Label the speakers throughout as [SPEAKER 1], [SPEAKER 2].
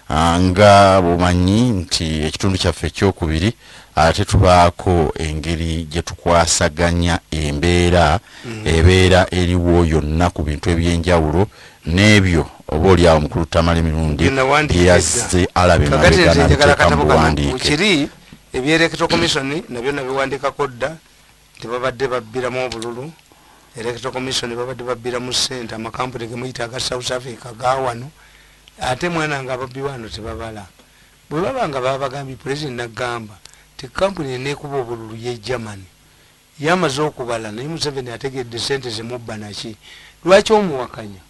[SPEAKER 1] nga bumanyi nti ekitundu kyaffe ekyokubiri ate tubaako engeri gye tukwasaganya embeera ebeera eriwo yonna ku bintu ebyenjawulo n'ebyo oba oliawo mukulu Tamale Mirundi yazze alabe mabega n'abiteeka mu buwandiike
[SPEAKER 2] kiri ebyereketo commission nabyo nabiwandikako dda tebabadde babbiramu obululu ereketo commission babadde babbiramu ssente amakampuni gemuyita aga South Africa gawano ate mwana nga ababbi wano tebabala bwe baba nga babagambye president nagamba ti kampuni nekuba obululu ye Germany yamaze okubala naye Museveni ategedde ssente zemubba naki lwaki omuwakanya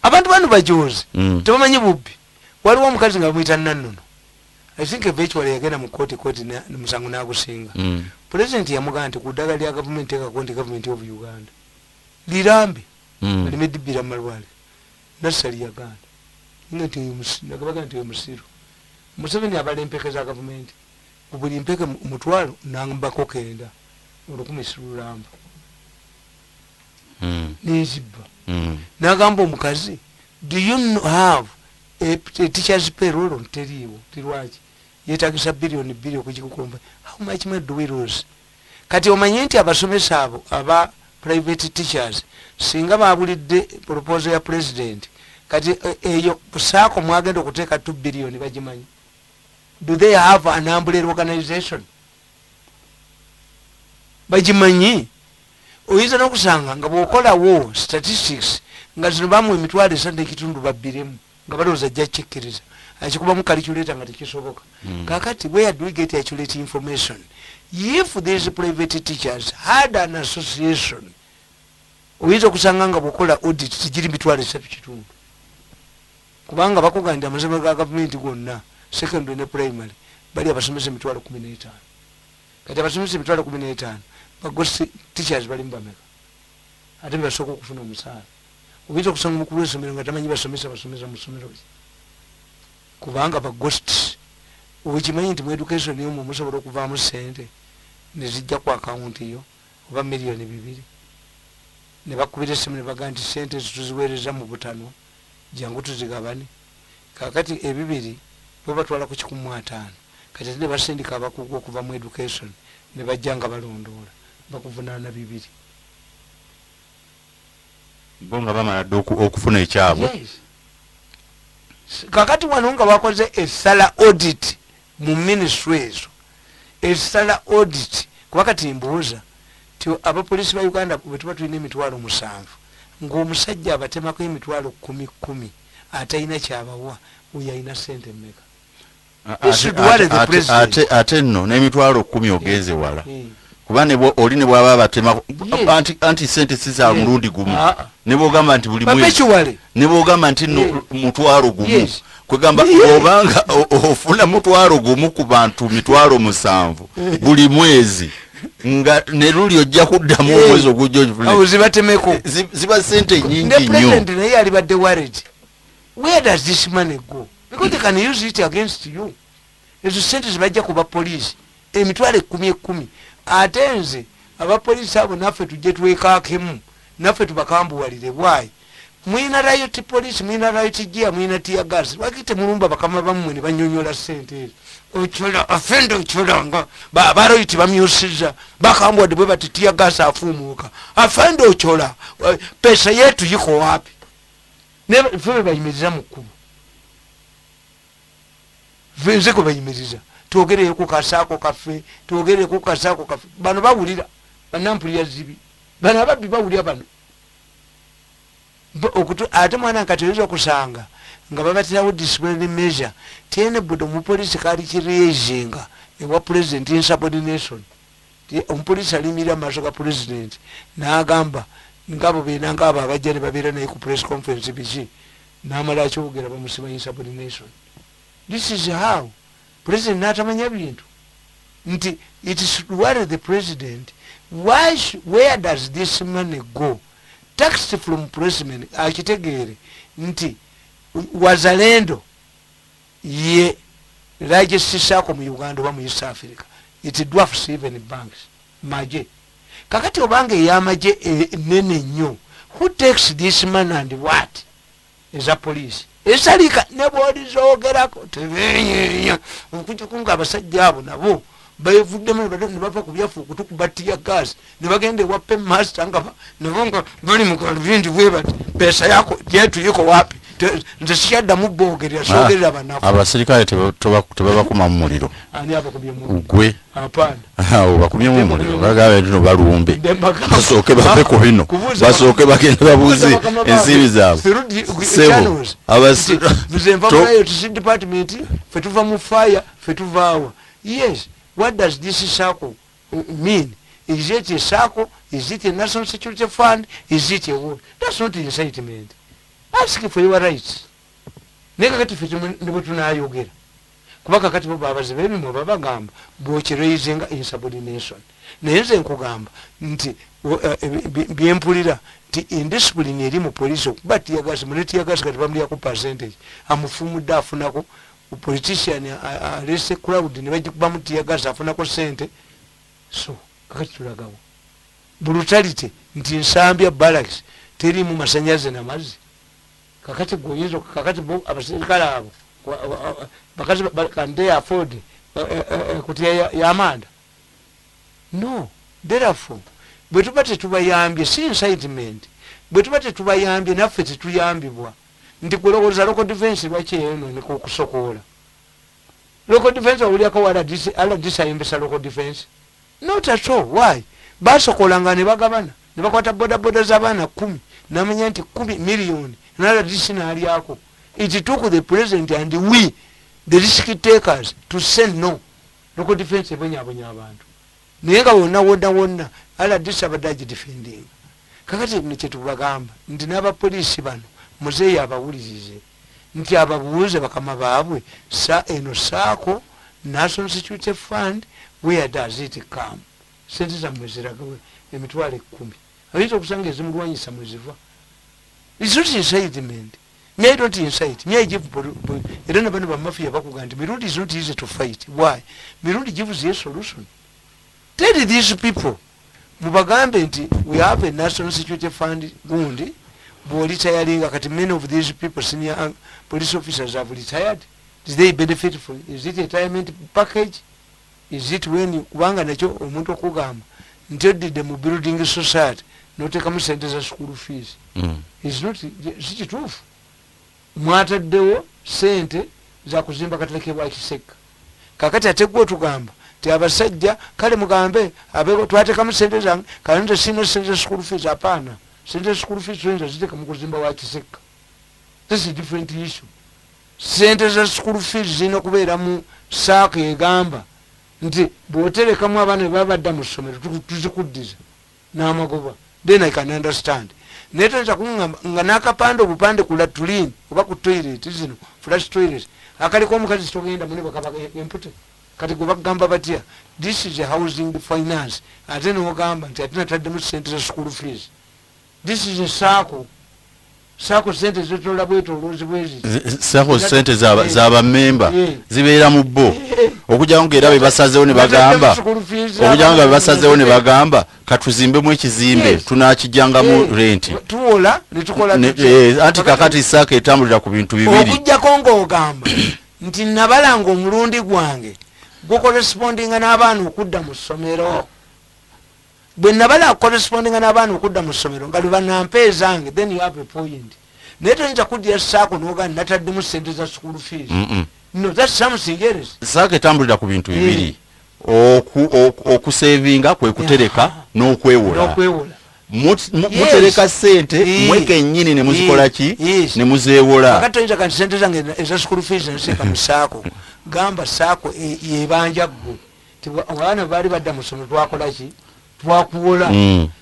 [SPEAKER 2] abantu bano bajozi tebamanyi bubbi waliwo omukazi nga bamuyita Nannono I think eventually yagenda mu kooti musango n'agusinga president yamugamba nti ku ddagala lya gavumenti ekako nti gavumenti of Uganda lirambe alimeddibira mu malwale nassali yaganda nagabaga nti musiru Museveni abala empeke za gavumenti buli mpeke mutwalo nambako kenda olukumi sirulamba nezibba nagamba omukazi do you have a teacher's payroll teriiwo tirwaki yetagisa billion kugikukumba how much money do we lose kati omanye nti abasomesa abo aba private teachers singa babulidde proposal ya president kati eyo kusako mwagenda okuteeka 2 billion bagimanyi do they have an umbrella organization bagimanyi oyinza n'okusanga nga bw'okolawo statistics nga zino bamu emitwalo 3 babbiremu nga balowooza ajja kyekkiriza akikubamu calculator nga tekisoboka kakati where do we get accurate information if these private teachers had an association oyinza okusanga nga bw'okola audit tigiri mitwalo 3 kubanga bakugambye amasomero ga gavumenti gonna secondary ne primary bali abasomesa emitwalo 15 kati abasomesa emitwalo 15 bagosi teachers bali mbameka ate basooka okufuna omusaala oyinza okusanga mukulu w'essomero nga tamanyi basomesa mu ssomero kubanga bagosi okimanyi nti mu education yomu musobola okuvaamu ssente nezijja ku akawunti yo oba $2 million ne bakubira essimu ne bagamba nti ssente zituziweereza mu butano jangu tuzigabane kakati ebibiri babatwala ku 150 kati ne basindika abakugu okuva mu education ne bajja nga balondoola bakuvunaana 2
[SPEAKER 1] bonga bamala dde okufuna ekyabwe
[SPEAKER 2] kakati wano nga bakoze essala audit mu ministry ezo essala audit kuba kati mbuuza ti abapoliisi ba Uganda bwe tuba tulina emitwalo 7 ng'omusajja abatemako emitwalo 10 atalina kyabawa oyo alina ssente mmeka
[SPEAKER 1] ate nno n'emitwalo 10 ogenze wala kuba oli ne bwaba abatema anti ssente siza mulundi gumu ne bwogamba nti buli mwezi ne bwogamba nti mutwalo gumu kwegamba obanga ofuna mutwalo gumu ku bantu mitwalo 7 buli mwezi nga ne luli ojja kuddamu omwezi ogujjo
[SPEAKER 2] zibatemeko
[SPEAKER 1] ziba ssente nyingi nnyo.
[SPEAKER 2] President naye alibadde worried where does this money go because they can use it against you ezo ssente zibajja kuba poliisi emitwalo 10 ate nze abapoliisi abo naffe tujje twekaakemu naffe tubakambuwalire bwayi mwina riot police mwina riot gear mwina tear gas lwaki temulumba bakama bammwe ne banyonyola ssente ezo ochola afendo ocholanga baroiti bamyusiza bakambwadde bwe bati tear gas afumuuka afendo ochola pesa yetu yiko wapi ne febe bayimiriza mu kkubo venze ko bayimiriza twogere ku kasako kafe twogere ku kasako kafe bano bawulira banampulira zibi bana ababbi bawulira bano okutu ate mwana kateweza okusanga nga babatirawo disciplinary measure tiene budo mu police kali kirezinga ewa president insubordination omupolisi alimira maaso ga president n'agamba ngabo bena ngabo abajjane babeera naye ku press conference biki n'amala akyogera bamusima insubordination. This is how president n'atamanya bintu nti it should worry the president where does this money go. Tax from president akitegeere nti wazalendo ye largest sako mu Uganda oba mu East Africa it dwarfs even banks maje kakati obange ya maje nene nnyo who takes this man and what is a police esalika ne bw'olizoogerako tebeeyeenya okujakunga abasajja abo nabo bavuddemu ne bava ku byafu okutukuba tiya gaasi ne bagenda ewa pemasta nga nebonga bali mu kaluvindi bwe bati pesa yako yetu yiko wapi nze sikyaddamu boogerera soogerera banafu
[SPEAKER 1] abasirikale tebabakuma mu muliro
[SPEAKER 2] ani abakubye mu
[SPEAKER 1] gwe
[SPEAKER 2] apana
[SPEAKER 1] bakubye mu muliro bagaba bino balumbe basooke bave ku bino basooke bagende babuuze ensibi zaabwe
[SPEAKER 2] department fetuva mu fire fetuvaawa. Yes, what does this circle mean? Is it a circle? Is it a national security fund? Is it a war? That's not incitement. Ask for your rights. Neka kati fetimu tunayogera kubaka kati bo babazi bebimwe babagamba bw'okiraising insubordination naye nze nkugamba nti byempulira nti indiscipline eri mu poliisi okuba tiyagasi mune tiyagasi kati bamulya ku percentage amufumudde afunako politician alese crowd ne bagikuba mu tiyagasi afunako sente so kakati tulagawo brutality nti nsambya barracks terimu masanyaze n'amazzi kakati goyinzo kakati bo abasirikale abo bakazi can they afford kutia ya amanda no therefore bwetuba tetubayambye si incitement bwetuba tetubayambye naffe tetuyambibwa nti kulowooza local defense lwaki eno nikusokola local defense awulyako aladisi ayembesa local defense not at all. Why? Basokolanga ne bagabana ne bakwata bodaboda z'abaana 10 namanya nti 10 million naladisi naalyako. It took the president and we the risk takers to say no. Local defense ebonyabonya abantu naye nga wonna aladisi abadde defending. Kakati nekitubagamba nti n'abapoliisi bano muzeeyi abawulirize nti ababuuze bakama baabwe eno saako national security fund where does it come? Sente zammwe ziragawe emitwalo 10 ayinza okusanga ezimulwanyisa mweziva. It's not incitement. Me I don't incite. Me I give era nabano bamafia bakuga nti Mirundi is not easy to fight. Why? Mirundi gives you a solution. Tell these people mubagambe nti we have a national security fund gundi bo retiring kati many of these people senior police officers have retired. Did they benefit from it? Is it a retirement package? Is it when kubanga nakyo omuntu okugamba nti odidde mu building society notekamu sente za school fees? Is not sikituufu. Mwataddewo sente za kuzimba katuleke bwa Kiseka. Kakati ategwa otugamba ti abasajja kale mugambe abeko twatekamu sente zange kalonda sino sente za school fees. Hapana, sente za school fees wenza ziteka mu kuzimba wa Kiseka. This is a different issue. Sente za school fees zino kubeera mu saako egamba nti bw'oterekamu abaana babadda mu ssomero tuzikuddiza n'amagoba. Then I can understand. Neto nza kungamba nga nakapande obupande kula tulini oba ku toilet zino flash toilet akaliko omukazi togenda mune bakaba empute kati go bagamba batya this is a housing finance ate n'ogamba nti atina taddemu sente za school fees. This is a sako sente zitola bwetoloozi bwezi
[SPEAKER 1] sako sente zaba memba zibeera mu bo okujjawo ng'era bebasazeewo ne bagamba okujjawo nga bebasazeewo ne bagamba katuzimbemu ekizimbe tunakijjangamu renti
[SPEAKER 2] tuwola netukola
[SPEAKER 1] anti kakati saako etambulira ku bintu bibiri
[SPEAKER 2] okujjako ng'ogamba nti nabalanga omulundi gwange gukorespondinga n'abaana okudda mu ssomero. Bwe nabala corresponding n'abaana okudda mu ssomero nga lubanampe zange then you have a point. Naye toyinza kuddira saako n'ogamba nataddemu sente za school fees. No, that's something else.
[SPEAKER 1] Saako etambulira ku bintu bibiri okusevinga kwe kutereka n'okwewola. Mutereka sente mweke nnyini ne muzikola ki ne muzeewola.
[SPEAKER 2] Kakati toyinza kanti sente zange eza school fees nseka mu saako gamba saako yebanja ggwe ti abaana baali badda mu ssomero twakola ki twakuwola.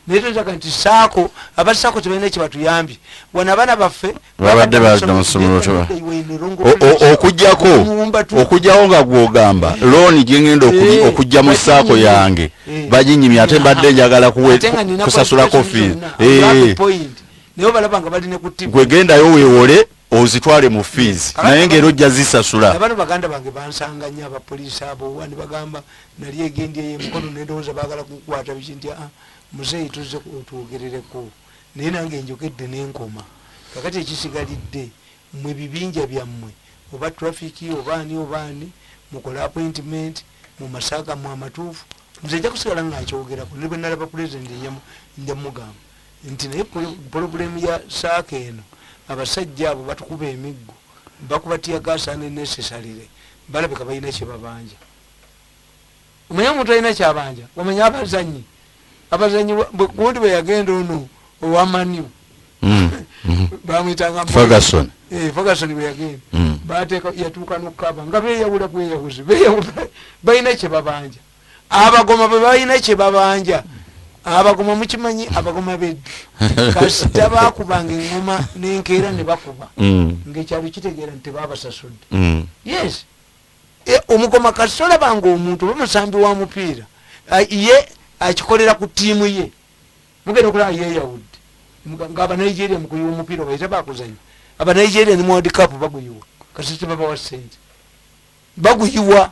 [SPEAKER 2] Naye toyinza kanti saako abasaako tebalina ekibatuyambye wana abaana baffe
[SPEAKER 1] babadde badda mu ssomero okujjawo nga gwogamba looni gyengenda okujja mu saako yange baginyimye ate mbadde njagala kusasulako fees.
[SPEAKER 2] Naye balaba nga balina kutibwa
[SPEAKER 1] gwegendayo weewole ozitwale mu fees naye ngero ojja zisasula.
[SPEAKER 2] Abantu baganda bange bansanga nnyo abapoliisi abo wani bagamba nali egendye mukono nedowooza baagala kukwata biki nti muzeeyi tuzze otwogerereko naye nange njogedde n'enkoma. Kakati ekisigalidde mwe bibinja byammwe oba trafiki obaani mukola appointment mu masaka mu amatuufu nze nja kusigala ngakyogerako ne bwe nalaba president njamugamba nti naye problemu ya saaka eno abasajja abo batukuba emiggo bakuba tiyagaasa nenesesalire balabika balina kyebabanja omanya omuntu alina kyabanja omanya abazanyi gundi bwe yagenda ono owamaniu bamwitanga
[SPEAKER 1] Ferguson
[SPEAKER 2] bwe yagenda bateeka yatuuka nokukaba nga beyawula bweyabuzi balina kyebabanja abagoma bwe balina kyebabanja abagoma mukimanyi abagoma beddi kasita bakubanga engoma nenkeera ne bakuba ngaekyalo kitegeera nti babasasudde yes omugoma kasita olabanga omuntu oba musambi wa mupiira ye akikolera ku tiimu ye mugenda okulaba yeyawudde ngaabanigeria mukuyiwa omupiira baita bakuzanya abanigeria ne world cup baguyiwa kasita babawa sente baguyiwa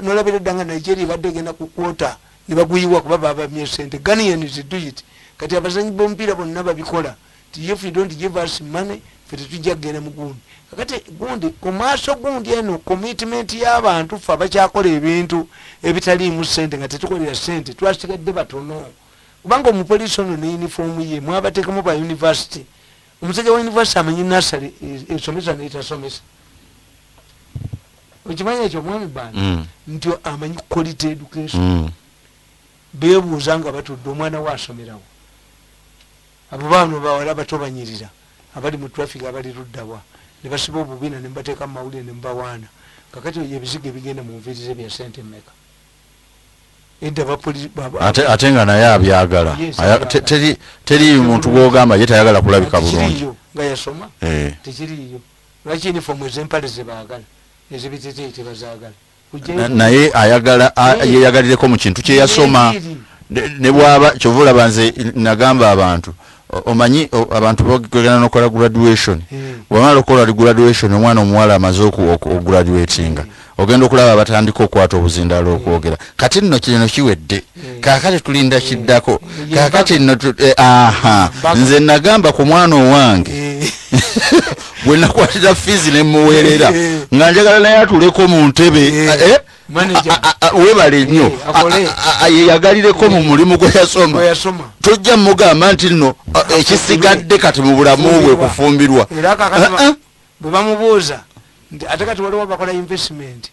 [SPEAKER 2] nolabira eddanga nigeria ebadde egenda ku kwota nebaguyiwa kuba babamye sente Ghanaians do it kati abazanyi bomupiira bonna babikola ti if you don't give us money fe tetujja kgenda mugundi kakati gundi kumaaso gundi eno commitment y'abantu fe abakyakola ebintu ebitaliimu sente nga tetukolera sente twasigadde batono kubanga omupoliisi ono ne uniform ye mwabateekamu ba university omusajja wa university amanyi nasale esomesa neetasomesa okimanyi ekyo omwami bani nti amanyi quality education bebuuza nga batudde omwana we asomerawo abo bano bawala batobanyirira abali mu traffic abali luddawa ne basiba obubina ne mbateeka mu mawulire ne mbawaana kakati ebizigo ebigenda mu nviirize bya sente mmeka
[SPEAKER 1] ate nga naye abyagala teri muntu gwogamba ye tayagala kulabika bulungi
[SPEAKER 2] nga yasoma tekiriiyo lwaki uniform ez'empale zebaagala ezibiteteyi tebazaagala
[SPEAKER 1] naye ayagala yeyagalireko mu kintu kyeyasoma ne bwaba kyova olaba nze nagamba abantu omanyi abantu bagenda nokola graduation wamala okola graduation omwana omuwala amaze okugraduatinga ogenda okulaba batandika okwata obuzindalo okwogera kati nno kino kiwedde kakati tulinda kiddako kakati nno nze nagamba ku mwana owange bwe nakwatira fiizi ne muweerera nga njagala naye atuleko mu ntebe webale nnyo yeyagalireko mu mulimu gwe yasoma tojja mugamba nti nno ekisigadde kati mu bulamu bwe kufumbirwa
[SPEAKER 2] bwe bamubuuza nti ate kati waliwo bakola investment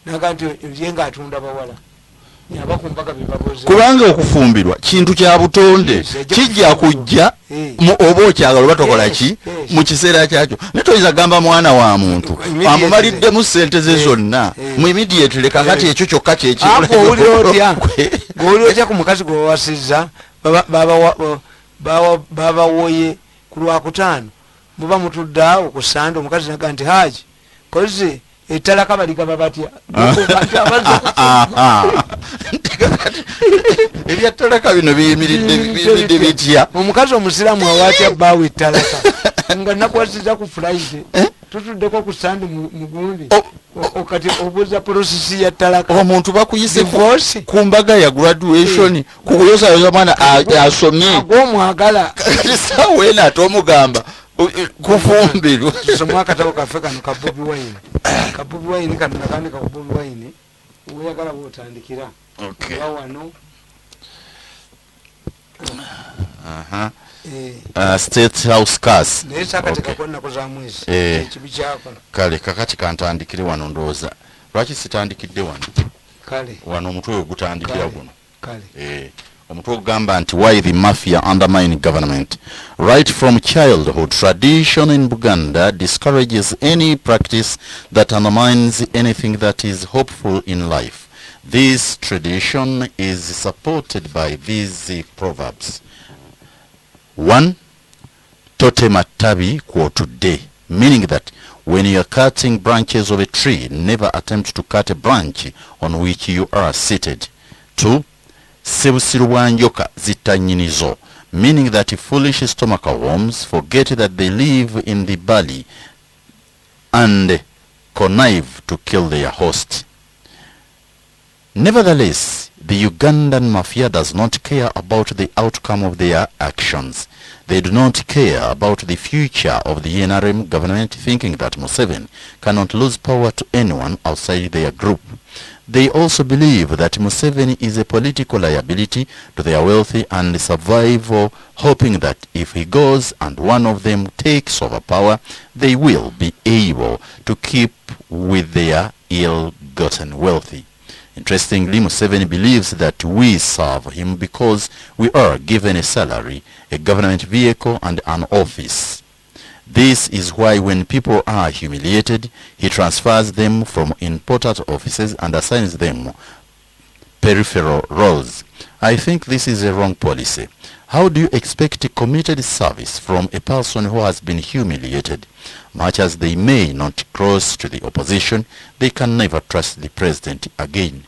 [SPEAKER 2] naga nti ye nga atunda bawala
[SPEAKER 1] kubanga okufumbirwa kintu kya butonde kijja kujja oba okyagala oba tokola ki mu kiseera kyakyo naye toyinza gamba mwana wa muntu amumaliddemu sente ze zonna mu immediately kakati ekyo kyokka
[SPEAKER 2] kyekigowulira otya ku mukazi gwe wawasizza babawoye ku lwakutaano muba mutudde awo ku sande omukazi naga nti haji kozi etalaka baligaba batya
[SPEAKER 1] ebyatalaka bino biyimiridde bitya
[SPEAKER 2] omukazi omusiraamu awatya bbaawo etalaka nga nakwasiza ku friday tutuddeko ku sande mugundi okati obuuza prosesi ya talaka
[SPEAKER 1] omuntu bakuyise ku mbaga ya graduation kukuyosayoza mwana asomye
[SPEAKER 2] ag'omwagala
[SPEAKER 1] saweena ate omugamba kufumbirwa
[SPEAKER 2] somo akatabo kaffe kano ka Bobi Wine kano nakandika ku Bobi Wine weyagala bwotandikira wano
[SPEAKER 1] State House cars
[SPEAKER 2] naye sakateeka kwennaku za mwezi ekibi kyako
[SPEAKER 1] kale kakati kantandikire wano ndowooza lwaki sitandikidde wano
[SPEAKER 2] kale
[SPEAKER 1] wano omutwe we gutandikira guno
[SPEAKER 2] kale
[SPEAKER 1] omutwe ogamba nti why the mafia undermine government. Right from childhood, tradition in Buganda discourages any practice that undermines anything that is hopeful in life. This tradition is supported by these proverbs. 1. Tote matabi kwotude, meaning that when you are cutting branches of a tree, never attempt to cut a branch on which you are seated. 2. Sebusirwanjoka zitanyinizo, meaning that foolish stomach worms forget that they live in the belly and connive to kill their host. Nevertheless, the Ugandan mafia does not care about the outcome of their actions. They do not care about the future of the NRM government, thinking that Museveni cannot lose power to anyone outside their group. They also believe that Museveni is a political liability to their wealthy and survival, hoping that if he goes and one of them takes over power, they will be able to keep with their ill-gotten wealthy. Interestingly, Museveni believes that we serve him because we are given a salary, a government vehicle, and an office. This is why when people are humiliated, he transfers them from important offices and assigns them peripheral roles. I think this is a wrong policy. How do you expect a committed service from a person who has been humiliated? Much as they may not cross to the opposition, they can never trust the president again.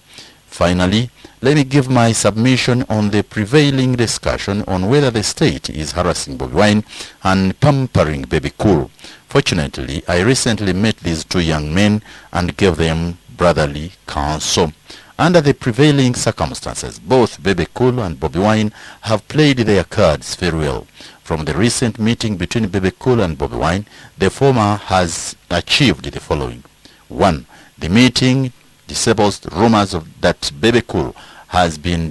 [SPEAKER 1] Finally, let me give my submission on the prevailing discussion on whether the state is harassing Bobi Wine and pampering Baby Cool. Fortunately, I recently met these two young men and gave them brotherly counsel. Under the prevailing circumstances, both Baby Cool and Bobi Wine have played their cards very well. From the recent meeting between Baby Cool and Bobi Wine, the former has achieved the following. 1. The meeting disables rumors that Baby Cool has been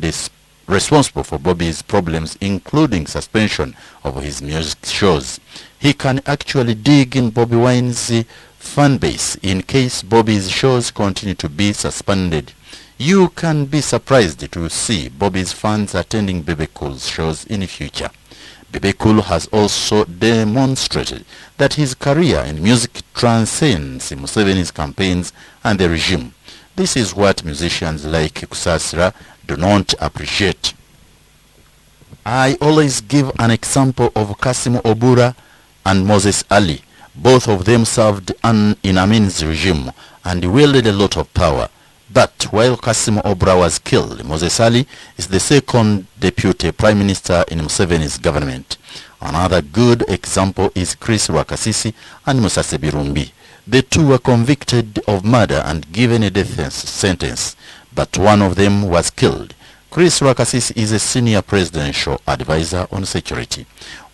[SPEAKER 1] responsible for Bobby's problems, including suspension of his music shows. He can actually dig in Bobi Wine's fan base in case Bobby's shows continue to be suspended. You can be surprised to see Bobby's fans attending Baby Cool's shows in the future. Baby Cool has also demonstrated that his career in music transcends Museveni's campaigns and the regime. This is what musicians like Kusasira do not appreciate. I always give an example of Kasim Obura and Moses Ali. Both of them served in Amin's regime and wielded a lot of power. But while Kasim Obura was killed, Moses Ali is the second deputy prime minister in Museveni's government. Another good example is Chris Rwakasisi and Musase Birumbi. The two were convicted of murder and given a death sentence, but one of them was killed. Chris Rwakasisi is a senior presidential advisor on security.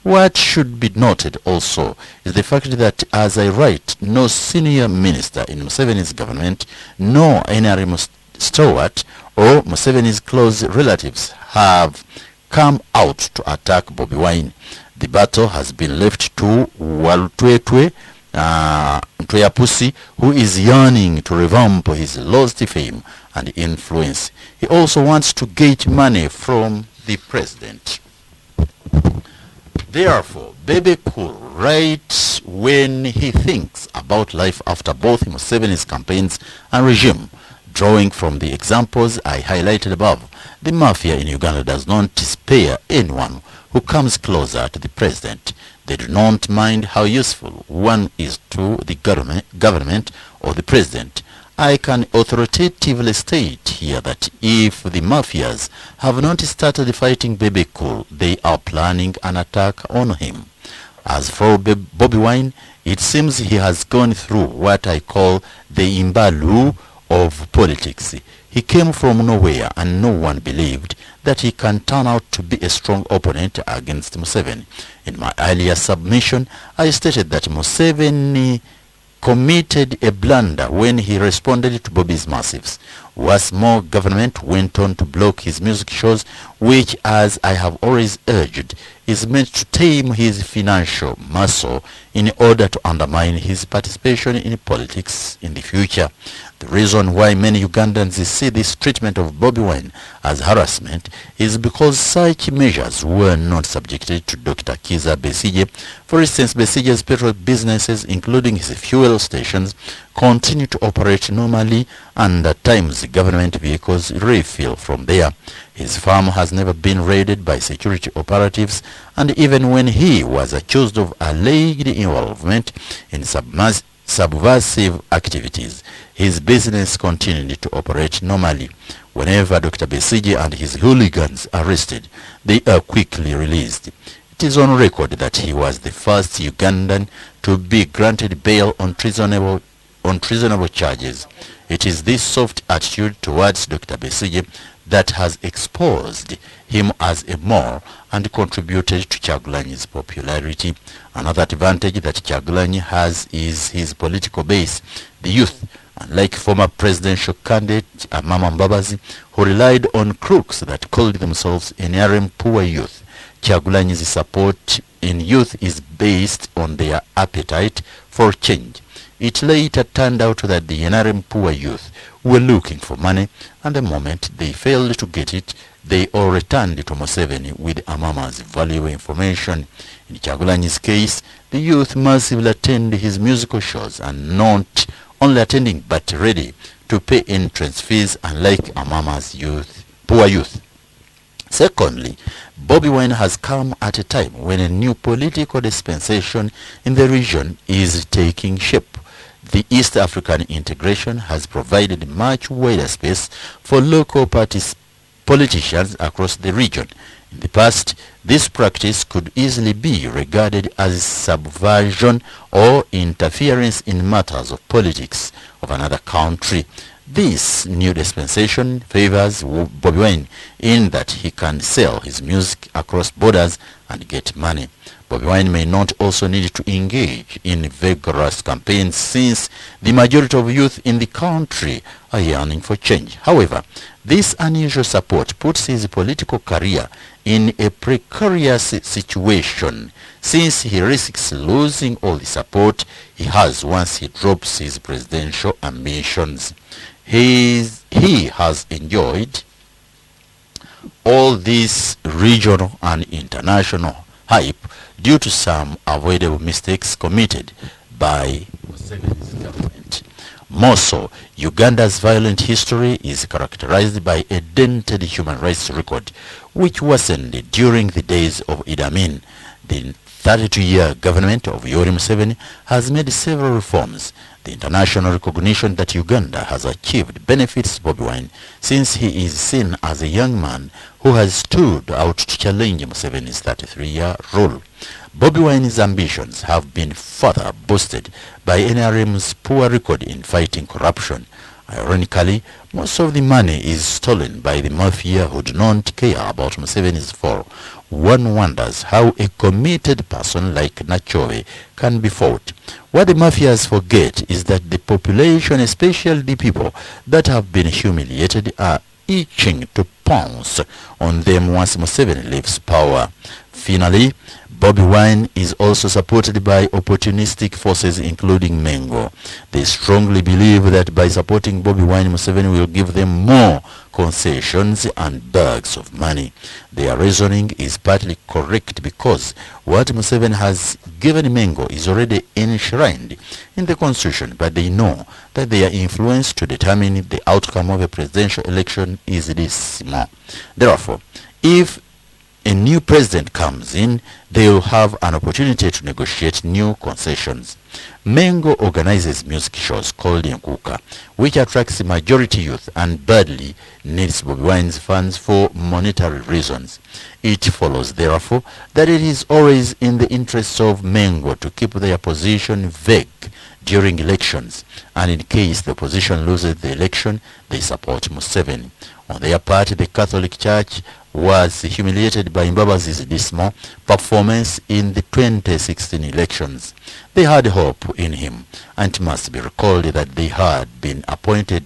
[SPEAKER 1] What should be noted also is the fact that, as I write, no senior minister in Museveni's government, nor NRM stalwart or Museveni's close relatives have come out to attack Bobi Wine. The battle has been left to Walutwetwe Pussy, who is yearning to revamp his lost fame and influence. He also wants to get money from the president. Therefore, Baby Cool writes when he thinks about life after both Museveni's campaigns and regime. Drawing from the examples I highlighted above, the mafia in Uganda does not spare anyone who comes closer to the president. They do not mind how useful one is to the government or the president. I can authoritatively state here that if the mafias have not started fighting Baby Cool, they are planning an attack on him. As for Bobi Wine, it seems he has gone through what I call the imbalu of politics. He came from nowhere and no one believed that he can turn out to be a strong opponent against Museveni. In my earlier submission, I stated that Museveni committed a blunder when he responded to Bobby's massives. What's more, government went on to block his music shows, which, as I have always urged, is meant to tame his financial muscle in order to undermine his participation in politics in the future. The reason why many Ugandans see this treatment of Bobi Wine as harassment is because such measures were not subjected to Dr. Kiza Besigye. For instance, Besige's petrol businesses, including his fuel stations, continue to operate normally, and at times government vehicles refill from there. His farm has never been raided by security operatives, and even when he was accused of alleged involvement in subversive activities, his business continued to operate normally. Whenever Dr. Besigye and his hooligans are arrested, they are quickly released. It is on record that he was the first Ugandan to be granted bail on treasonable on treasonable charges. It is this soft attitude towards Dr. Besigye that has exposed him as a mole and contributed to Kyagulanyi's popularity. Another advantage that Kyagulanyi has is his political base, the youth. Unlike former presidential candidate Amama Mbabazi, who relied on crooks that called themselves NRM poor youth, Kyagulanyi's support in youth is based on their appetite for change. It later turned out that the NRM poor youth were looking for money, and the moment they failed to get it, they all returned to Museveni with Amama's valuable information. In Kyagulanyi's case, the youth massively attended his musical shows and not only attending but ready to pay entrance fees, unlike Amama's poor youth. Secondly, Bobi Wine has come at a time when a new political dispensation in the region is taking shape. The East African integration has provided much wider space for local politicians across the region. In the past, this practice could easily be regarded as subversion or interference in matters of politics of another country. This new dispensation favors Bobi Wine in that he can sell his music across borders and get money. Bobi Wine may not also need to engage in vigorous campaigns since the majority of youth in the country are yearning for change. However, this unusual support puts his political career in a precarious situation since he risks losing all the support he has once he drops his presidential ambitions. He has enjoyed all this regional and international hype due to some avoidable mistakes committed by Museveni's government. More so, Uganda's violent history is characterized by a dented human rights record, which worsened during the days of Idi Amin. The 32-year government of Yoweri Museveni has made several reforms. The international recognition that Uganda has achieved benefits Bobi Wine since he is seen as a young man who has stood out to challenge Museveni's 33-year rule. Bobi Wine's ambitions have been further boosted by NRM's poor record in fighting corruption. Ironically, most of the money is stolen by the mafia who do not care about Museveni's fall. One wonders how a committed person like Nachove can be fought. What the mafias forget is that the population, especially the people that have been humiliated, are itching to pounce on them once Museveni leaves power. Finally, Bobi Wine is also supported by opportunistic forces including Mengo. They strongly believe that by supporting Bobi Wine, Museveni will give them more concessions and bags of money. Their reasoning is partly correct because what Museveni has given Mengo is already enshrined in the constitution, but they know that their influence to determine the outcome of a presidential election is this small. Therefore, if a new president comes in, they will have an opportunity to negotiate new concessions. Mengo organizes music shows called Nkuka, which attracts majority youth and badly needs Bobi Wine's funds for monetary reasons. It follows, therefore, that it is always in the interests of Mengo to keep their position vague during elections, and in case the opposition loses the election, they support Museveni. On their part, the Catholic Church was humiliated by Mbabazi's dismal performance in the 2016 elections. They had hope in him, and it must be recalled that they had appointed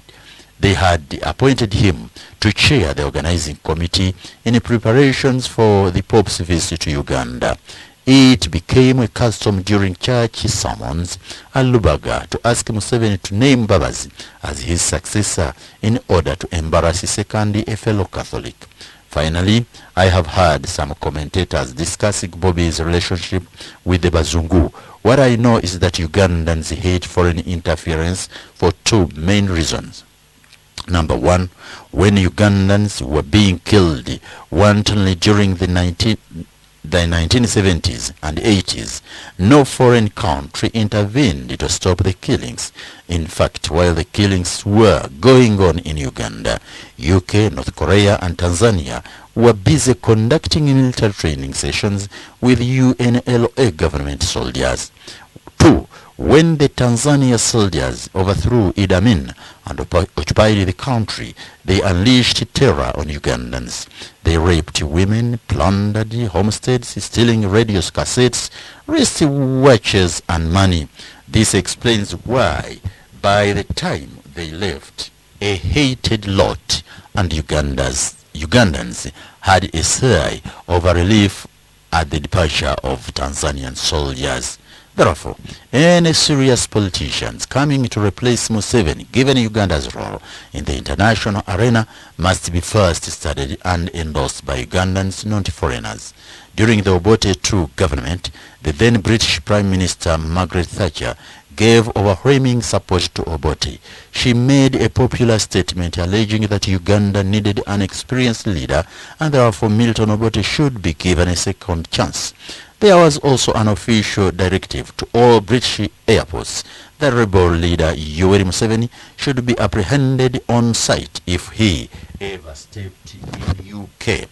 [SPEAKER 1] him to chair the organizing committee in preparations for the Pope's visit to Uganda. It became a custom during church sermons at Lubaga to ask Museveni to name Mbabazi as his successor in order to embarrass secondly a fellow Catholic. Finally, I have heard some commentators discussing Bobi's relationship with the Bazungu. What I know is that Ugandans hate foreign interference for two main reasons. Number one, when Ugandans were being killed wantonly during the 1970s and 80s, no foreign country intervened to stop the killings. In fact, while the killings were going on in Uganda, UK, North Korea and Tanzania were busy conducting military training sessions with UNLA government soldiers. 2 2. When the Tanzania soldiers overthrew Idi Amin and occupied the country, they unleashed terror on Ugandans. They raped women, plundered homesteads, stealing radio cassettes, wrist watches and money. This explains why, by the time they left, a hated lot, and Ugandans had a sigh of relief at the departure of Tanzanian soldiers. Therefore, any serious politicians coming to replace Museveni, given Uganda's role in the international arena, must be first studied and endorsed by Ugandans, not foreigners. During the Obote II government, the then British Prime Minister Margaret Thatcher gave overwhelming support to Obote. She made a popular statement alleging that Uganda needed an experienced leader and therefore Milton Obote should be given a second chance. There was also an official directive to all British airports that rebel leader Yoweri Museveni should be apprehended on sight if he ever stepped in UK.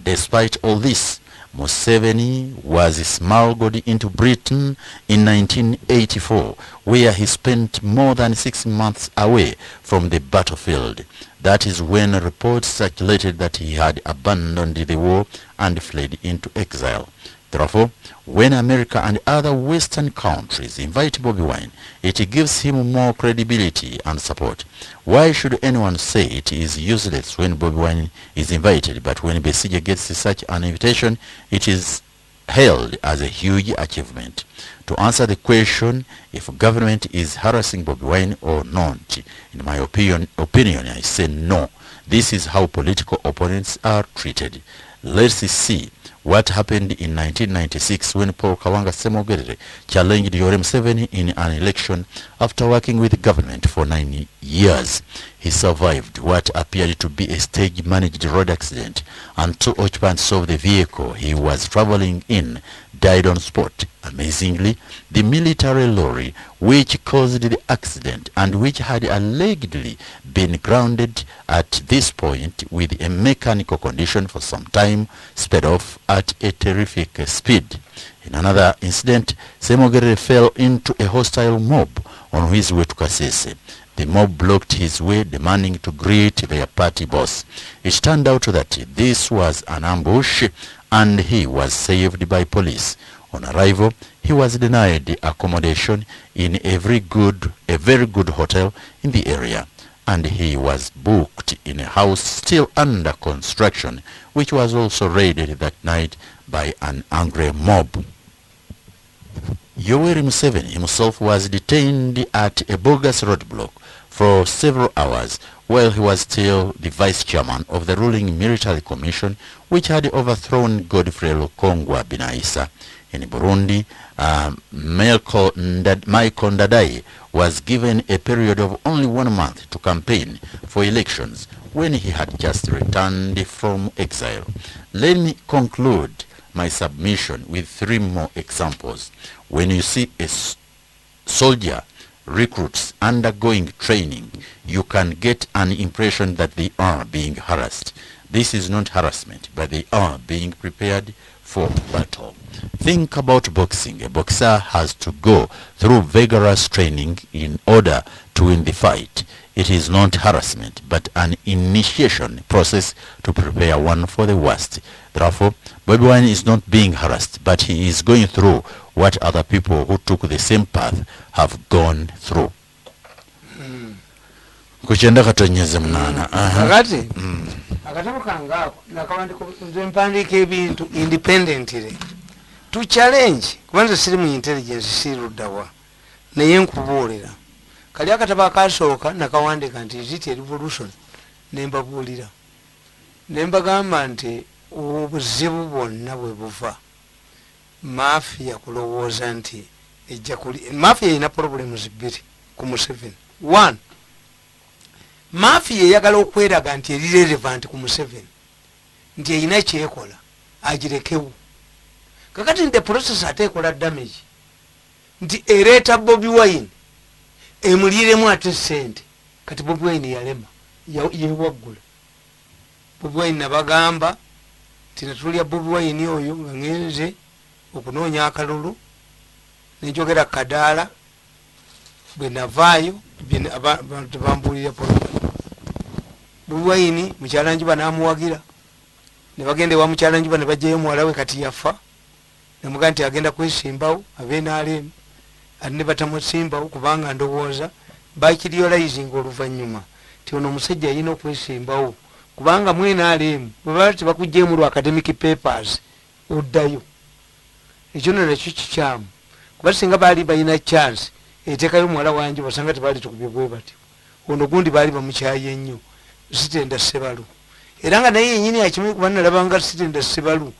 [SPEAKER 1] Despite all this, Museveni was smuggled into Britain in 1984, where he spent more than 6 months away from the battlefield. That is when reports circulated that he had abandoned the war and fled into exile. Therefore, when America and other Western countries invite Bobi Wine, it gives him more credibility and support. Why should anyone say it is useless when Bobi Wine is invited, but when Besigye gets such an invitation, it is hailed as a huge achievement? To answer the question if government is harassing Bobi Wine or not, in my opinion, I say no. This is how political opponents are treated. Let's see what happened in 1996 when Paul Kawanga Ssemwogerere challenged Yoweri Museveni in an election after working with the government for 9 years. He survived what appeared to be a stage-managed road accident, and 2 occupants of the vehicle he was traveling in died on spot. Amazingly, the military lorry which caused the accident and which had allegedly been grounded at this point with a mechanical condition for some time sped off at a terrific speed. In another incident, Ssemwogerere fell into a hostile mob on his way to Kasese. The mob blocked his way, demanding to greet their party boss. It turned out that this was an ambush and he was saved by police. On arrival, he was denied accommodation in a very good hotel in the area, and he was booked in a house still under construction, which was also raided that night by an angry mob. Yoweri Museveni himself was detained at a bogus roadblock for several hours while he was still the vice chairman of the ruling military commission which had overthrown Godfrey Lukongwa Binaisa. In Burundi, Michael Ndadaye was given a period of only 1 month to campaign for elections when he had just returned from exile. Let me conclude my submission with 3 more examples. When you see a soldier recruits undergoing training, you can get an impression that they are being harassed. This is not harassment, but they are being prepared for battle. Think about boxing. A boxer has to go through vigorous training in order to win the fight. It is not harassment, but an initiation process to prepare one for the worst. Therefore, Bobi Wine is not being harassed, but he is going through what other people who took the same path have gone through. Kuchenda katonyeze mnana.
[SPEAKER 2] Akati? Akatabo kangako nakawandiko mpandika ebintu independently. To challenge kubanza siri mu intelligence sirudawa naye nkubuulira kali akataba akasooka nakawandika nti is it a revolution nembabulira nembagamba nti obuzibu bwonna bwe buva mafia kulowooza nti ejja kuli mafia ina problems bbiri ku Museveni. 1, mafia eyagala okweraga nti eri relevant ku Museveni nti eyina kyekola agirekewo. Kakati nti process atekola damage nti ereeta Bobi Wine emuliremu ate sente kati Bobi Wine yalema yewaggula. Bobi Wine nabagamba tinatulya Bobi Wine oyo nga ngenze okunoonya akalulu nenjogera Kadaala bwe navaayo abantu bambulira Bobi Wine mukyala Njuba n'amuwagira ne bagenda ewa mukyala Njuba ne bajjayo muwala we kati yafa nemugaa nti agenda kwesimbawo abenaalemu ate ne batamusimbawo kubanga ndowooza bakiriolayzinga oluvannyuma ti ono omusajja alina okwesimbawo kubanga mwenaalemu bwebaba tebakugjeemu lwa academic papers oddayo ekyo no nakyo kikyamu kuba singa baali balina chance eteekayo muwala wanje basanga tebaali tukubye bwe batyo ono gundi baali bamukyaye nnyo Sitenda Ssebalu era nga naye yennyini akimanyi kuba nalabanga Sitenda Ssebalu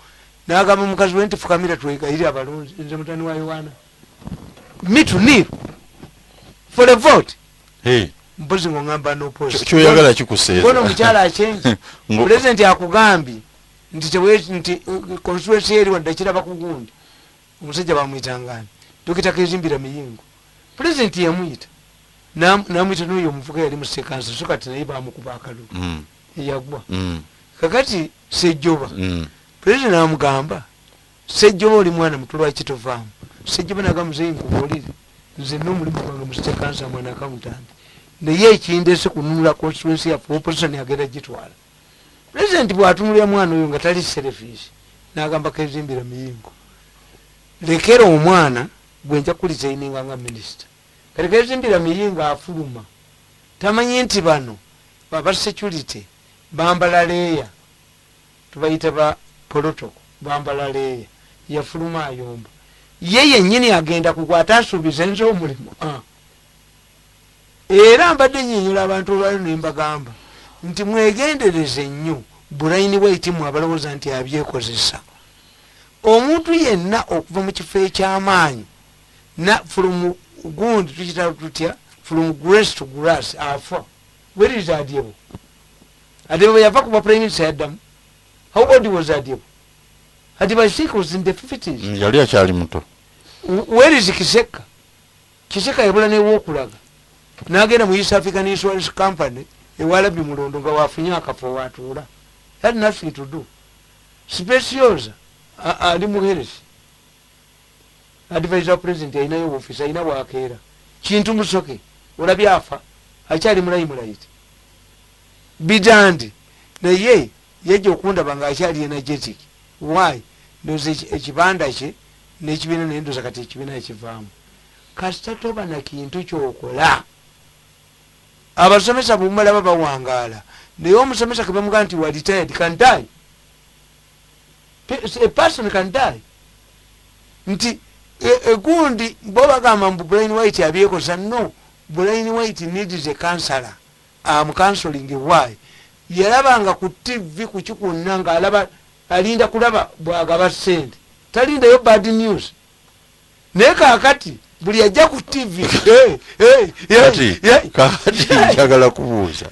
[SPEAKER 2] n'agamba mukazi we nti fukamira twegayire abalunzi nze mutani wa Yohana me to kneel for a vote mpozi ng'ongamba n'opposi
[SPEAKER 1] kyoyagala kikuseeza
[SPEAKER 2] bona omukyala akyenje pulezidenti akugambye nti constituency eri wadde kiraba ku gundi omusajja bamuyitangani Dokita Kezimbira Miyingo pulezidenti yamuyita namwita n'oyo omuvuga yali musekansa so kati naye bamukuba akalulu eyagwa kakati Sejjoba pulezidenti namugamba Sejjoba oli mwana muto lwaki tovaamu Sejjoba nagamba muzeyi nkubuulire nze n'omulimu gwange musekansa mwana akawuntanti naye ekindese kununula constituency yaffe opposition agenda gitwala pulezidenti bw'atunulira mwana oyo nga tali selfish n'agamba Kezimbira Miyingo lekera omwana gwenja kulisaininga nga minisita kati Kezimbira Miyingo afuluma tamanyi nti bano baba security bambala leeya tubayita ba protocol bambala leeya yafuluma ayomba ye yennyini agenda kukwata asuubiza nze omulimu era mbadde nnyonnyola abantu olwaliro ne mbagamba nti mwegendereze nnyo Buraini White mu abalowooza nti abyekozesa omuntu yenna okuva mu kifo eky'amaanyi from gundi tukitala tutya from grace to grass afa where is Adiebo yava kuba prime minister yaddamu how old was Adiebo Adiebo was in the 50s
[SPEAKER 1] yali akyali muto
[SPEAKER 2] where is Kiseka yabula n'ewokulaga n'agenda mu East African Insurance Company ewalabi mulondo nga wafunye akafo watuula had nothing to do Specioza ali muheresi advisor president ayinayo office ayina bwakeera kintu musoke olabye afa akyali mulayimulayiti Bidandi naye yajja okundaba nga akyali energetic why ndoza ekibanda kye n'ekibiina nendoza kati ekibiina ekivaamu kasita toba na kintu kyokola abasomesa bumumalaba bawangaala naye omusomesa ke bamugaa nti wa retired can die a person can die nti egundi bo bagamba mbu Buraini White abyekosa no Buraini White needs a counselor counseling why yalabanga ku TV kukikunna nga alaba alinda kulaba bwagaba ssente talindayo bad news naye kakati buli ajja ku TV
[SPEAKER 1] kakati njagala kubuuza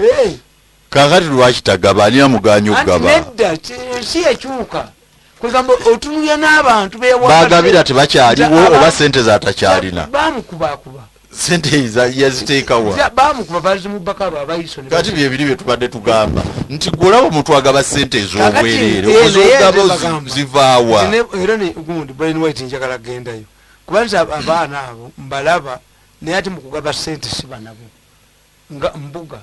[SPEAKER 1] kakati lwaki tagaba ani amuganya okugaba
[SPEAKER 2] nedda si ekyuka kwegamba otunulya n'abantu
[SPEAKER 1] bagabira tebakyaliwo oba sente zatakyalina
[SPEAKER 2] bamukubakuba
[SPEAKER 1] sente yaziteekawa
[SPEAKER 2] bamukuba bazimubakaba abayiso
[SPEAKER 1] kati byebiri byetubadde tugamba nti golaba omuntu agaba sente ez'obwereere ozogaba zivaawa
[SPEAKER 2] era gundi Buraini White njagala gendayo kubanza abaana abo mbalaba naye ati mukugaba sente sibanabo nga mbuga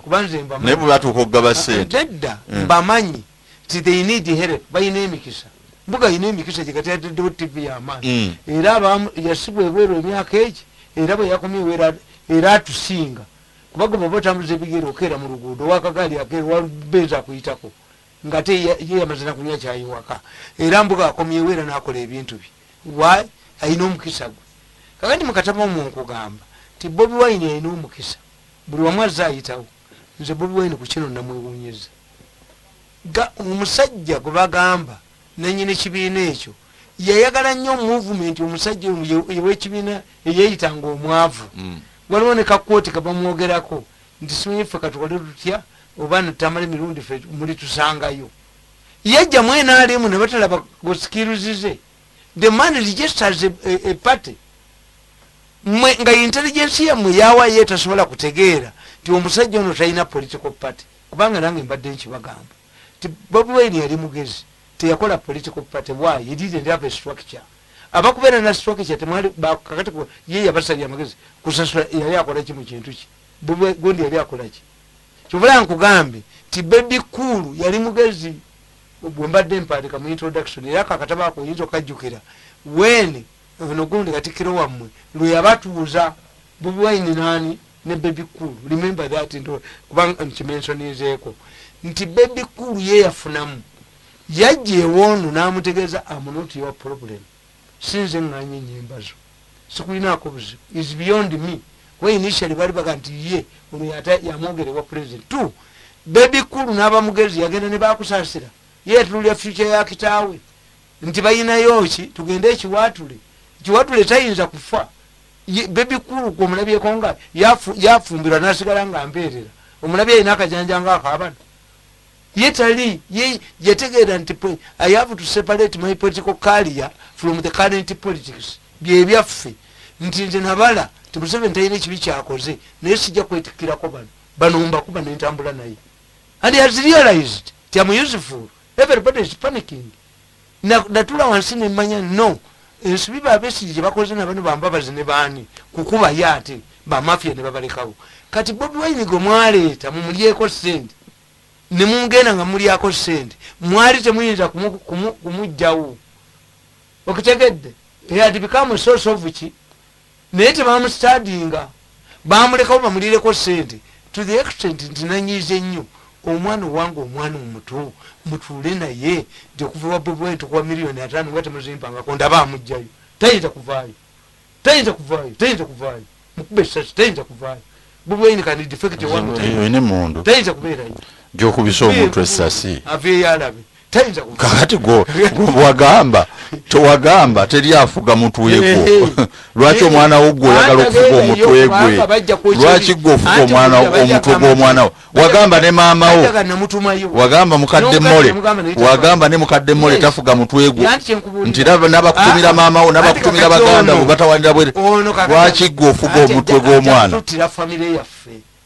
[SPEAKER 2] kubanza
[SPEAKER 1] naye bwebatuuka okugaba sente
[SPEAKER 2] nedda mbamanyi they need help bayina emikisa mbuga yina emikisa gyekataddewo TV y'amaanyi era yasibwa ebweru emyaka egi era bwe yakomye era atusinga kubaga baba otambuza ebigere okeera mu luguudo wakagaali akeera wabenza akuyitako nga te ye yamaze nakunywa kyayiwaka era mbuga akomyewo era n'akola ebintu bye why ayina omukisa gwe kakati mukataba omu nkugamba ti Bobi Wine ayina omukisa buli wamu azze ayitawo nze Bobi Wine ku kino namwewuunyeza omusajja gwe bagamba nanyini ekibiina ekyo yayagala nnyo movement omusajja w'ekibiina eyeyitanga omwavu waliwo ne kakooti kabamwogerako nti simanyi ffe katukole tutya oba Tamale Mirundi ffe muli tusangayo yajja mwena alimu ne batalaba skills the man registers a party mwe nga intelligence yammwe yawa ye tasobola kutegeera nti omusajja ono talina political party kubanga nange mbadde nkibagamba ti Bobi Wine yali mugezi teyakola political party why he didn't have a structure abakubera na stroke kya temwali kakati ye yabasali amagezi kusasula yali akola ki mu kintu ki bubwe gondi yali akola ki kyobula nkugambe ti baby cool yali mugezi bwembadde mpandika mu introduction era kakataba ako yinzo kajjukira when ono gundi katikiro wammwe lwe yabatuuza Bobi Wine nani ne baby cool remember that ndo kubanga nkimensionizeeko nti baby cool ye yafunamu yajje ewono n'amutegeeza I'm not your problem sinze nganye nyimbazo sikulinaako buzibu is beyond me we initially bali baga nti ye ono yamwogerewa president tu baby cool n'aba mugezi yagenda ne bakusaasira ye tulya future ya kitaawe nti bayinayo ki tugende ekiwatule tayinza kufa baby cool omulabyeko nga yafumbirwa n'asigala nga mpeerera omulabye ayina akajanja nga akaabana yetali yetegeera nti I have to separate my political career from the current politics byebyaffe nti nze nabala ti Museveni talina ekibi kyakoze naye sijja kwetikirako bano mbakuba nentambula naye and he has realized ti I'm useful everybody is panicking natula wansi nemmanya no ensobi babesigi gye bakoze nabano bambabazi ne baani kukubayo ate bamafia ne babalekawo kati Bobi Wine gwe mwaleeta mumulyeko sente ne mungenda nga mulyako sente mwali temuyinza kumugjawo okutegedde he had become a source of ki naye tebamustudyinga bamulekawo bamulireko sente to the extent nti nanyiize nnyo omwana owange omwana omuto mutuule naye nti okuva wa Bobi Wine tukuwa miliyoni 5 nga temuzimpangako ndaba amugjayo tayinza kuvaayo mukube essasi tayinza kuvaayo Bobi Wine kandi defect
[SPEAKER 1] ewange
[SPEAKER 2] tayinza kubeerayo
[SPEAKER 1] gyokubisa omuntu essasi
[SPEAKER 2] aveeyo alabe tayinza
[SPEAKER 1] kakati tewagamba teri afuga mutwegwo lwaki omwana wo gwe oyagala okufuga omutwe gwe lwaki gwe ofuga omutwe gw'omwana wo wagamba ne maama wo wagamba mukadde mmole wagamba ne mukadde mmole tafuga mutwe gwo nti nabakutumira maama wo nabakutumira baganda bo batawanira bwere lwaki gwe ofuga omutwe gw'omwana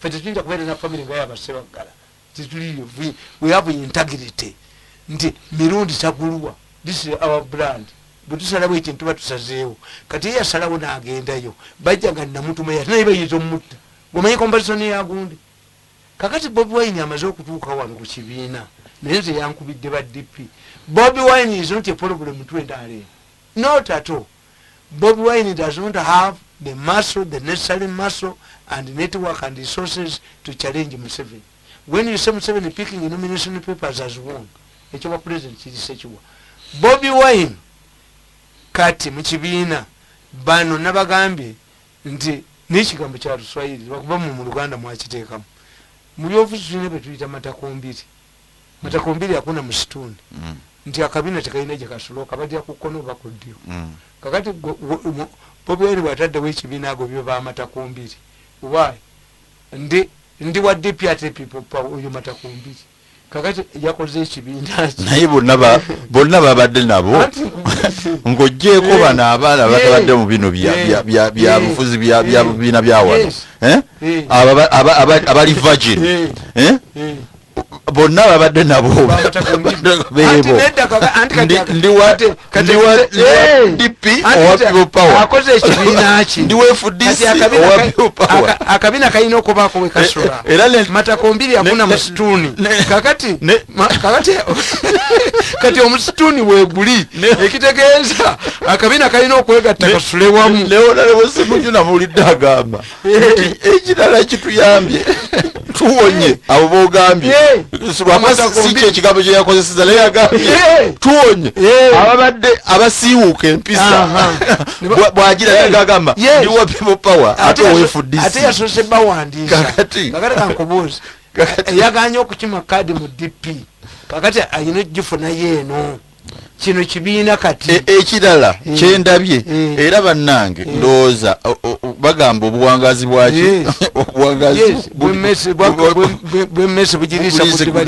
[SPEAKER 2] tetuyinza kubeera na famire nga yabasebagala tituliyo we have integrity nti mirundi tagulwa this is our brand bwetusalawo ekintu tuba tusazeewo kati ye yasalawo n'agendayo bajjaga namutuma naye bayinza omutta gomanyi comparison yagundi kakati Bobi Wine amaze okutuuka wano ku kibiina naye nze yankubidde ba DP Bobi Wine is not a problem to endale not at all Bobi Wine does not have the muscle, the necessary muscle and network and resources to challenge Museveni. When you see Museveni picking nomination papers as one, ekiwa president kirisekiwa Bobi Wine kati mukibiina bano nabagambye nti n'ekigambo kya Luswayiri bakuba mu Luganda mwakiteekamu mu by'ofiisi ne betuyita matakombiri hakuna msituni nti akabina tekalina gye kasoloka bajja ku kkono oba ku ddyo kakati Bobi Wine bw'ataddewo ekibiina agobyo bamatakombiri why ndi wa DP ate people oyo matakombiri kakati yakoze ekibiina
[SPEAKER 1] naye bonna babadde nabo ng'oggyeko bano abaana batabadde mu bino bya bufuzi bya bibiina bya wano abali virgin bonna babadde nabo beebo ndiwa DP owa people power
[SPEAKER 2] akoze ekibiina ki
[SPEAKER 1] ndiwa FDC owa people power
[SPEAKER 2] akabina kalina okubaako we kasula matakombiri hakuna msituni kakati kati omusituni weeguli ekitegeeza akabina kalina okwegatta kasule wamu
[SPEAKER 1] lewo simujuna mulidde agamba ekirala kituyambye tuwonye abo boogambye si kye ekigambo kye yakozeseza naye yagambye tuwonye ababadde abasiiwuuka empisa bw'agira yagagamba ndiwa people power ate owefudisi
[SPEAKER 2] ate yasoose bawandiisa kakati kankubuuza yaganye okukima kaadi mu DP kakati ayina ogifuna yeeno kino kibiina kati
[SPEAKER 1] ekirala kyendabye era bannange ndowooza bagamba obuwangazi bwaki
[SPEAKER 2] bwemmesi bugiriisa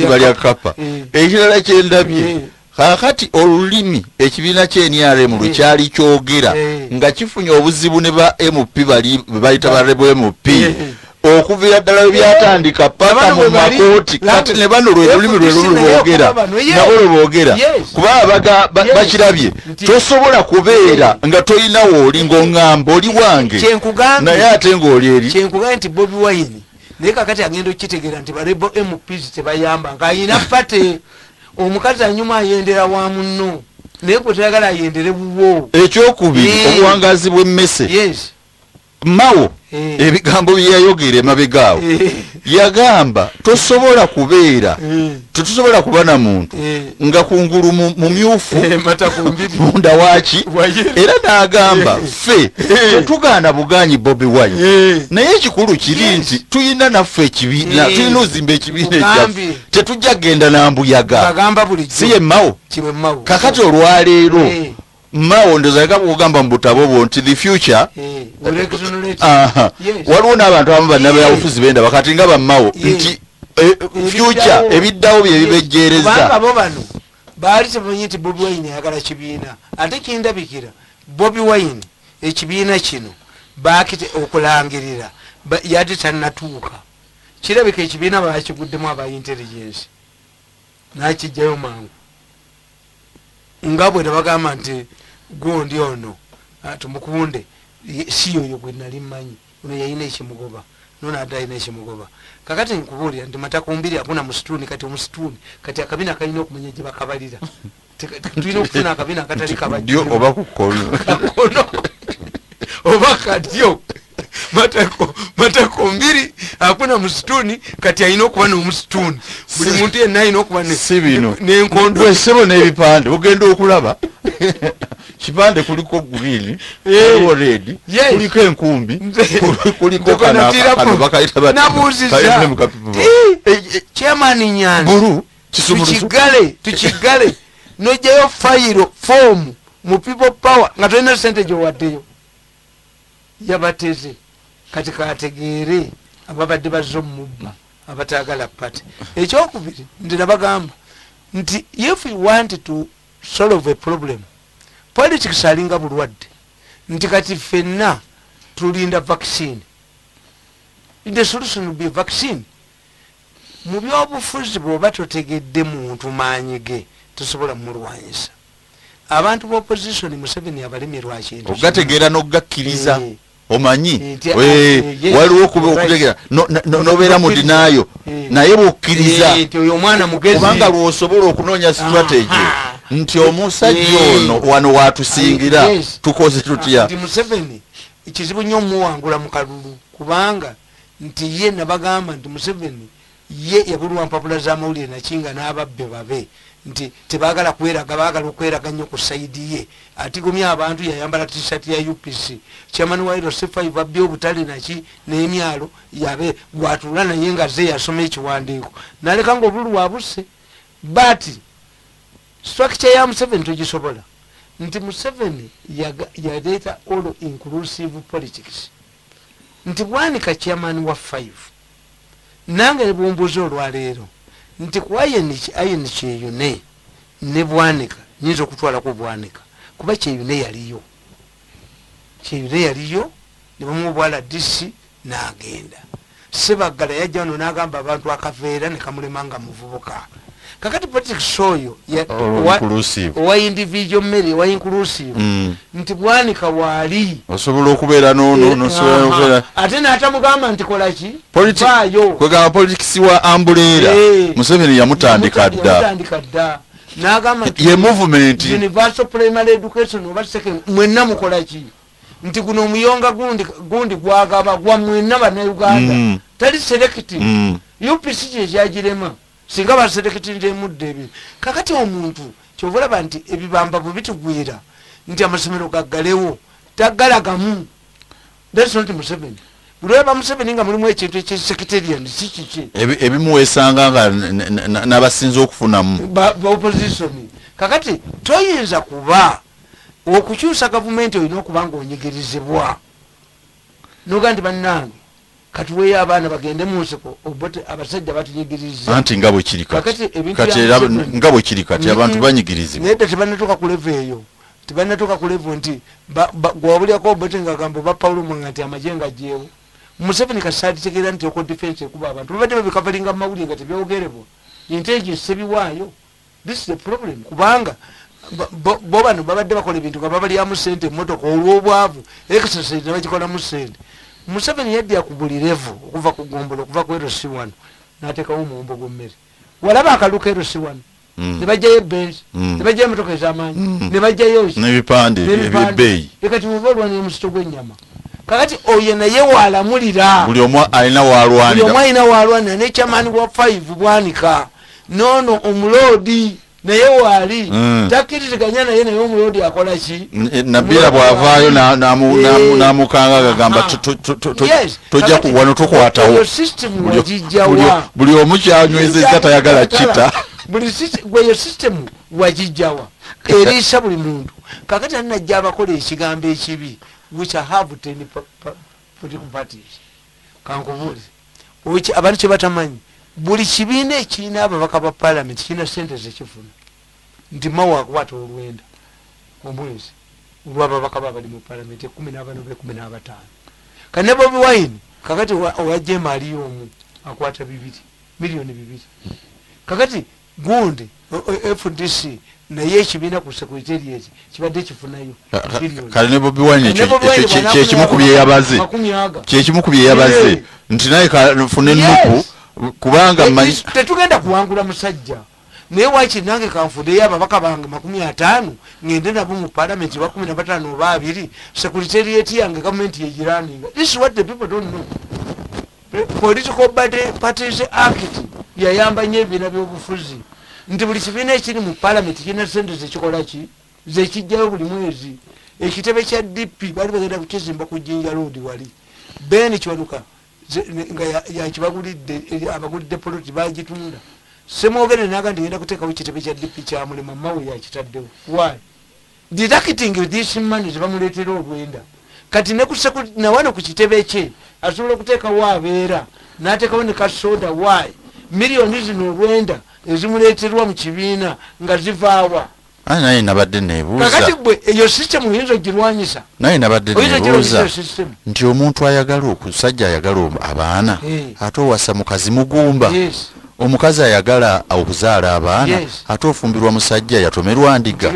[SPEAKER 1] balya kapa ekirala kyendabye kakati olulimi ekibiina ky'NRM lwekyali kyogera nga kifunye obuzibu ne ba MP bayita ba rebel MP okuvira ddala byatandika paka mu makooti kati ne bano lwelulimi lweboogera nabo lweboogera kuba bakirabye tosobola kubeera nga tolina wooli ng'oŋŋamba oli wange naye ate ng'oli eri
[SPEAKER 2] kyenkugambye nti Bobi Wine naye kakati agenda okukitegeera nti barebo MPs tebayamba ng'ayina pate omukazi anyuma ayendera wa munno naye gwe toyagala ayendere buwo
[SPEAKER 1] ekyokubiri obuwangazi bw'emmese Mao ebigambo byeyayogera emabegaawo yagamba tosobola kubeera tetusobola kuba na muntu nga kungulu mumyufu munda waki era n'agamba ffe tetugaana buganyi Bobi Wine naye ekikulu kiri nti tuyina naffe ekibiina tulina ozimba ekibiina ekyaffe tetujja genda na mbuyaga si ye Mao kakati olwaleero Mao ndozaleka kugamba mu butabo bwo nti the future waliwo n'abantu abamu bannabya ofiisi benda bakati nga ba Mao nti future ebiddawo bye bibejjeereza
[SPEAKER 2] abo bano baali tebamanyi nti Bobi Wine ayagala kibiina ate kindabikira Bobi Wine ekibiina kino baakite okulangirira yadde tannatuuka kirabika ekibiina baakiguddemu aba intelligence n'akijjayo mangu nga bwe bagamba nti gundi ono tumukunde si yoyo gwe nali mmanyi ono yalina ekimugoba nona ate alina ekimugoba kakati nkubuulira nti matakumbiri akuna musituuni kati omusituuni kati akabina kalina okumanya gye bakabalira tulina okufuna akabina akatali kabajjo
[SPEAKER 1] oba kukono
[SPEAKER 2] oba kadyo matakumbiri akuna musituuni kati alina okuba n'omusituuni buli muntu yenna alina okuba
[SPEAKER 1] n'enkondo esebo n'ebipande ogenda okulaba kipande kuliko green kuliko red kuliko enkumbi kuliko kano bakayita
[SPEAKER 2] chairman Nyanzi
[SPEAKER 1] buru
[SPEAKER 2] tukigale nojayo fayiro form mu people power nga tolina sente gyowaddeyo yabateze kati kategeere ababadde bazzo mubba abatagala pati ekyokubiri ndi nabagamba nti if we want to solve a problem politics alinga bulwadde nti kati fenna tulinda vaccine the solution will be vaccine mu byobufuzi bwoba totegedde muntu maanyige tusobola mulwanyisa abantu b'opposition Museveni abalemerwa kintu
[SPEAKER 1] ogategeera n'ogakkiriza omanyi waliwo okutegeera nobeera mu dinayo naye bwokkiriza kubanga lwosobola okunoonya strategy nti omusajja ono wano watusingira tukoze tutya
[SPEAKER 2] nti Museveni ekizibu nnyo omuwangula mu kalulu kubanga nti ye nabagamba nti Museveni ye yabulwa mpapula z'amawulire nakinga n'ababbe babe nti tebagala kweraga bagala okweraga nnyo ku saidi ye atigumya abantu yayambala t-shirt ya UPC chairman wa C5 abbi obutale naki n'emyalo yabe gwatula naye nga ze yasoma ekiwandiiko naleka nga obulu wabuse but structure ya Museveni tugisobola nti Museveni yaleeta all inclusive politics nti bwanika chairman wa 5 nange bumbuzo olwaleero nti kwayeniki kyeyune ne bwanika nyinza okutwala ku bwanika kuba kyeyune yaliyo ne bamubwala DC n'agenda Sebagala yajja wano n'agamba abantu akaveera ne kamulemanga muvubuka kakati politics oyo wa individual mmere wa inclusive nti bwanika waali
[SPEAKER 1] osobola okubeera nono
[SPEAKER 2] ate n'atamugamba nti kolaki
[SPEAKER 1] kwegamba politics wa ambulera Museveni yamutandika dda
[SPEAKER 2] n'agamba
[SPEAKER 1] ye movement
[SPEAKER 2] universal primary education oba second mwenna mukolaki nti guno omuyonga gundi gwagaba gwa mwenna bannayuganda tali selective UPC kyekyagirema singa basereketinje mudde ebi kakati omuntu kyovulaba nti ebibamba bwe bitugwira nti amasomero gaggalewo tagalagamu that's not Museveni bulweba Museveni nga mulimu ekintu ekyesekretarian si kiki
[SPEAKER 1] ebimuweesanga nga n'abasinza okufunamu
[SPEAKER 2] ba opposition kakati toyinza kuba okukyusa gavumenti olina okuba nga onyigirizibwa noga nti bannange katuweyo abaana bagende mu nsiko obote abasajja batunyigiriza
[SPEAKER 1] anti nga bwe kiri kati nga bwe kiri kati abantu banyigirizibwa
[SPEAKER 2] naye tebannatuuka ku level eyo tebannatuuka ku level nti gwabulyako obote nga gamba ba Paulo Mwanga nti amagye nga jeewo Museveni kasati tekera nti oko defense kuba abantu babadde babikavalinga mawuli nga tebyogerebo intelligence sebiwaayo. This is the problem kubanga bo bano babadde bakola ebintu nga babalyamu ssente emmotoka olw'obwavu exercise nebagikolamu ssente. Museveni yadde akubuli level okuva ku Ggombolo okuva ku RC1 n'ateekawo omuwumbo gw'emmere. Walaba akaluka RC1 ne bajjayo benzi ne bajjayo emmotoka ez'amaanyi ne bajjayo
[SPEAKER 1] n'ebipande ebyebbeeyi.
[SPEAKER 2] Kati muva olwanira musito gw'ennyama. Kakati oyo naye waalamulira.
[SPEAKER 1] Buli omu alina waalwanira.
[SPEAKER 2] Buli omu alina waalwanira ne chairman wa 5 Bwanika. Nono omuloodi naye waali takkiriziganya naye naye omuloodi akola ki?
[SPEAKER 1] Nabira bw'avaayo n'amukanga agagamba tojja wano tukwatawo.
[SPEAKER 2] Eyo system wagijjawa.
[SPEAKER 1] Buli omu kyanywezezza tayagala kita.
[SPEAKER 2] Eyo system wagijjawa eriisa buli muntu. Kakati alinajja abakola ekigambo ekibi which have 10 political parties. Kankubuulize abantu kye batamanyi buli kibiina ekirina ababaka ba parliament kirina sente zekifuna nti mawa akwata olwenda omwezi olw'ababaka babali mu parliament 14 kane Bobi Wine kakati owajjema aliyo omu akwata 2 milioni 2 kakati gundi FDC naye ekibiina ku secretariat kibadde kifunayo
[SPEAKER 1] kale ne Bobi Wine kyekimu ku bye yabaze kyekimu ku bye yabaze nti naye kafune nuku kubanga manyi
[SPEAKER 2] tetugenda kuwangula musajja naye waki nange kanfudeyo ababaka bange 50 ngende nabo mu parliament ba 15 oba 2 secretariat yange government yegiraninga. This is what the people don't know. Political Parties Act yayamba nnyo ebibiina by'obufuzi nti buli kibiina ekiri mu parliament kirina sente zekikola ki zekijjayo buli mwezi. Ekitebe kya DP bali bagenda kukizimba ku Jinja Road wali Ben Kiwanuka nga yakibagulidde abagulidde poloti bagitunda. Semwogere naga ndigenda kuteekawo ekitebe kya DP kya mulema mawe yakitaddewo. Why? Deducting this money zebamuleetera olwenda kati nawano ku kitebe kye asobola okuteekawo abeera n'ateekawo ne kasoda. Why? Miliyoni zino olwenda ezimuleeterwa mu kibiina nga zivaawa.
[SPEAKER 1] Naye nabadde neebuuza
[SPEAKER 2] kakati gwe eyo system oyinza ogirwanyisa.
[SPEAKER 1] Naye nabadde neebuuza nti omuntu ayagala okusajja ayagala abaana ate owasa mukazi mugumba. Omukazi ayagala okuzaala abaana ate ofumbirwa musajja yatomerwa ndiga.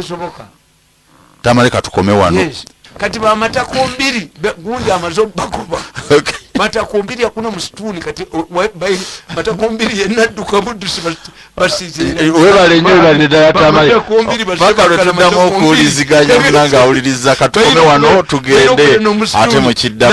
[SPEAKER 1] Tamale katukome wano.
[SPEAKER 2] Kati bamatako 2 gundi amazo bakuba. Matako 2 yakuna msituni kati matako 2 yenadduka buddusi basize.
[SPEAKER 1] Webale nnyo bale ddala Tamale. Paka lwetuddamu okuwuliziganya munanga awuliriza katukome wano tugende ate mu kidda.